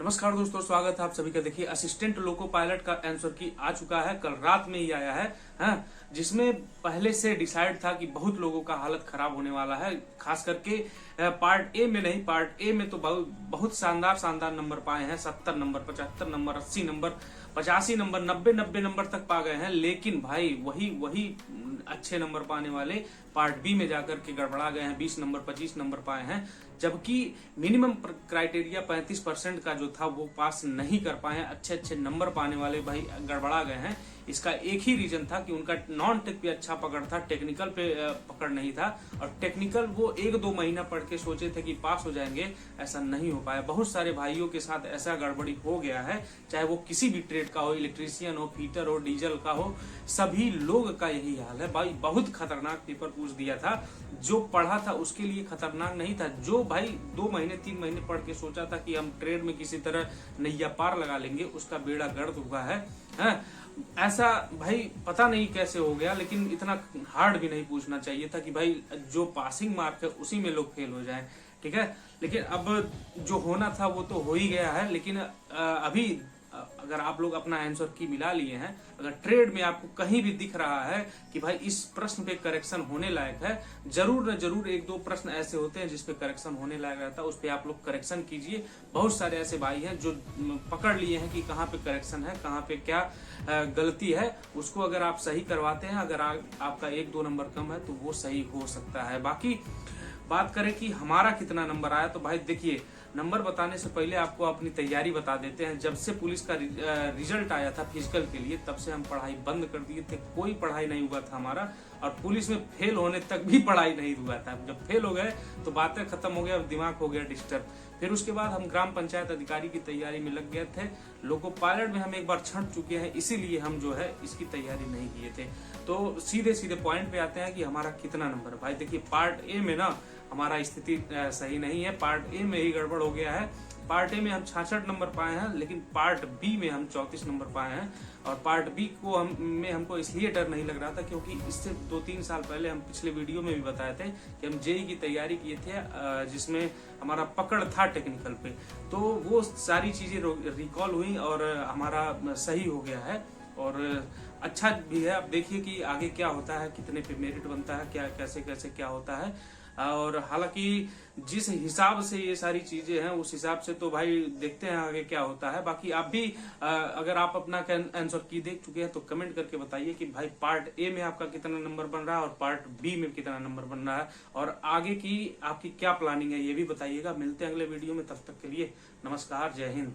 नमस्कार दोस्तों, स्वागत है आप सभी का। देखिए, असिस्टेंट लोको पायलट का आंसर की आ चुका है, कल रात में ही आया है। हाँ, जिसमें पहले से डिसाइड था कि बहुत लोगों का हालत खराब होने वाला है। खास करके पार्ट ए में नहीं, पार्ट ए में तो बहुत बहुत शानदार शानदार नंबर पाए हैं। 70 number, 75 number, 80 number, 85 number, 90 number तक पा गए हैं। लेकिन भाई वही वही अच्छे नंबर पाने वाले पार्ट बी में जाकर के गड़बड़ा गए हैं। 20 नंबर, 25 नंबर पाए हैं, जबकि मिनिमम क्राइटेरिया 35% का जो था वो पास नहीं कर पाए हैं। अच्छे अच्छे नंबर पाने वाले भाई गड़बड़ा गए हैं। इसका एक ही रीजन था कि उनका नॉन टेक पे अच्छा पकड़ था, टेक्निकल पे पकड़ नहीं था। और टेक्निकल वो 1-2 महीना पढ़ के सोचे थे कि पास हो जाएंगे, ऐसा नहीं हो पाया। बहुत सारे भाइयों के साथ ऐसा गड़बड़ी हो गया है, चाहे वो किसी भी ट्रेड का हो, इलेक्ट्रीशियन हो, फीटर हो, डीजल का हो, सभी लोग का यही हाल है। भाई बहुत खतरनाक पेपर पूछ दिया था। जो पढ़ा था उसके लिए खतरनाक नहीं था। जो भाई 2 महीने 3 महीने पढ़ के सोचा था कि हम ट्रेड में किसी तरह नैया पार लगा लेंगे, उसका बेड़ा गर्क हुआ है। ऐसा भाई पता नहीं कैसे हो गया, लेकिन इतना हार्ड भी नहीं पूछना चाहिए था कि भाई जो पासिंग मार्क है उसी में लोग फेल हो जाएं। ठीक है, लेकिन अब जो होना था वो तो हो ही गया है। लेकिन अभी अगर आप लोग अपना आंसर की मिला लिए हैं, अगर ट्रेड में आपको कहीं भी दिख रहा है कि भाई इस प्रश्न पे करेक्शन होने लायक है, जरूर न जरूर 1-2 प्रश्न ऐसे होते हैं जिसपे करेक्शन होने लायक रहता है, उस पे आप लोग करेक्शन कीजिए। बहुत सारे ऐसे भाई हैं जो पकड़ लिए हैं कि कहाँ पे करेक्शन है, कहाँ पे क्या गलती है। उसको अगर आप सही करवाते हैं, अगर आपका 1-2 नंबर कम है तो वो सही हो सकता है। बाकी बात करें कि हमारा कितना नंबर आया, तो भाई देखिए, नंबर बताने से पहले आपको अपनी तैयारी बता देते हैं। जब से पुलिस का रिजल्ट आया था फिजिकल के लिए, तब से हम पढ़ाई बंद कर दिए थे। कोई पढ़ाई नहीं हुआ था हमारा, और पुलिस में फेल होने तक भी पढ़ाई नहीं हुआ था। जब फेल हो गए तो बातें खत्म हो गया, दिमाग हो गया डिस्टर्ब। फिर उसके बाद हम ग्राम पंचायत अधिकारी की तैयारी में लग गए थे। लोको पायलट में हम एक बार छंट चुके हैं, इसीलिए हम जो है इसकी तैयारी नहीं किए थे। तो सीधे सीधे पॉइंट पे आते हैं कि हमारा कितना नंबर। भाई देखिए, पार्ट ए में ना हमारा स्थिति सही नहीं है। पार्ट ए में ही गड़बड़ हो गया है। पार्ट ए में हम 66 नंबर पाए हैं, लेकिन पार्ट बी में हम 34 नंबर पाए हैं। और पार्ट बी को हमको इसलिए डर नहीं लग रहा था क्योंकि इससे 2-3 साल पहले हम पिछले वीडियो में भी बताए थे कि हम जेई की तैयारी किए थे, जिसमें हमारा पकड़ था टेक्निकल पे। तो वो सारी चीजें रिकॉल हुई और हमारा सही हो गया है, और अच्छा भी है। अब देखिए कि आगे क्या होता है, कितने पे मेरिट बनता है, क्या कैसे कैसे क्या होता है। और हालांकि जिस हिसाब से ये सारी चीजें हैं, उस हिसाब से तो भाई देखते हैं आगे क्या होता है। बाकी आप भी अगर आप अपना आंसर की देख चुके हैं तो कमेंट करके बताइए कि भाई पार्ट ए में आपका कितना नंबर बन रहा है और पार्ट बी में कितना नंबर बन रहा है, और आगे की आपकी क्या प्लानिंग है ये भी बताइएगा। मिलते हैं अगले वीडियो में, तब तक के लिए नमस्कार, जय हिंद।